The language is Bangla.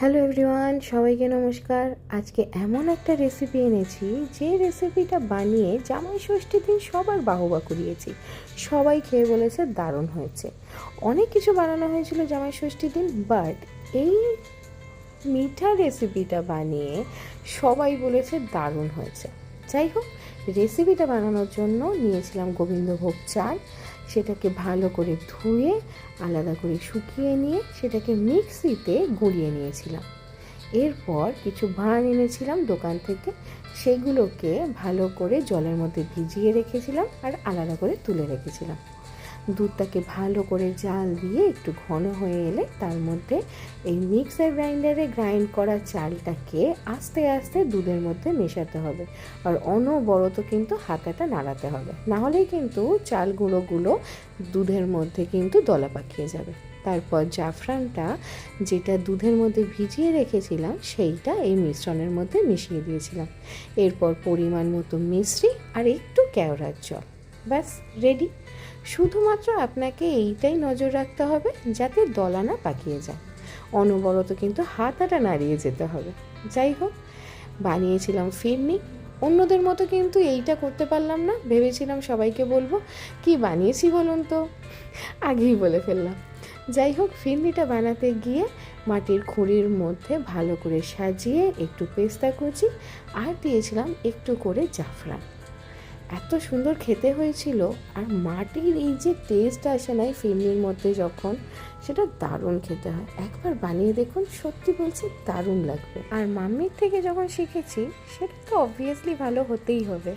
হ্যালো এভরিওয়ান, সবাইকে নমস্কার। আজকে এমন একটা রেসিপি এনেছি যে রেসিপিটা বানিয়ে জামাই ষষ্ঠীর দিন সবার বাহবা কুড়িয়েছি। সবাই খেয়ে বলেছে দারুণ হয়েছে। অনেক কিছু বানানো হয়েছিল জামাই ষষ্ঠীর দিন, বাট এই মিঠা রেসিপিটা বানিয়ে সবাই বলেছে দারুণ হয়েছে। যাই হোক, রেসিপিটা বানানোর জন্য নিয়েছিলাম গোবিন্দভোগ চাল। সেটাকে ভালো করে ধুয়ে আলাদা করে শুকিয়ে নিয়ে সেটাকে মিক্সিতে গুঁড়িয়ে নিয়েছিলাম। এরপর কিছু ভাঁড় এনেছিলাম দোকান থেকে, সেগুলোকে ভালো করে জলের মধ্যে ভিজিয়ে রেখেছিলাম আর আলাদা করে তুলে রেখেছিলাম। দুধটাকে ভালো করে জাল দিয়ে একটু ঘন হয়ে এলে তার মধ্যে এই মিক্সার গ্রাইন্ডারে গ্রাইন্ড করা চালটাকে আস্তে আস্তে দুধের মধ্যে মেশাতে হবে, আর অনবরত কিন্তু হাতাটা নাড়াতে হবে, নাহলেই কিন্তু চাল গুঁড়োগুলো দুধের মধ্যে কিন্তু দলা পাকিয়ে যাবে। তারপর জাফরানটা যেটা দুধের মধ্যে ভিজিয়ে রেখেছিলাম সেইটা এই মিশ্রণের মধ্যে মিশিয়ে দিয়েছিলাম। এরপর পরিমাণ মতো মিশ্রি আর একটু কেওড়ার জল, ব্যাস রেডি। শুধুমাত্র আপনাকে এইটাই নজর রাখতে হবে যাতে দলা না পাকিয়ে যায়, অনবরত কিন্তু হাতাটা নাড়িয়ে যেতে হবে। যাই হোক, বানিয়েছিলাম ফিরনি। অন্যদের মতো কিন্তু এইটা করতে পারলাম না, ভেবেছিলাম সবাইকে বলবো কি বানিয়েছি বলুন তো, আগেই বলে ফেললাম। যাই হোক, ফিরনিটা বানাতে গিয়ে মাটির খুঁড়ির মধ্যে ভালো করে সাজিয়ে একটু পেস্তা কুচি আর দিয়েছিলাম একটু করে জাফরান। এত সুন্দর খেতে হয়েছিল, আর মাটির এই যে টেস্ট আসে না ফিরনির মধ্যে যখন, সেটা দারুণ খেতে হয়। একবার বানিয়ে দেখুন, সত্যি বলছি দারুণ লাগবে। আর মাম্মির থেকে যখন শিখেছি সেটা তো অবভিয়াসলি ভালো হতেই হবে।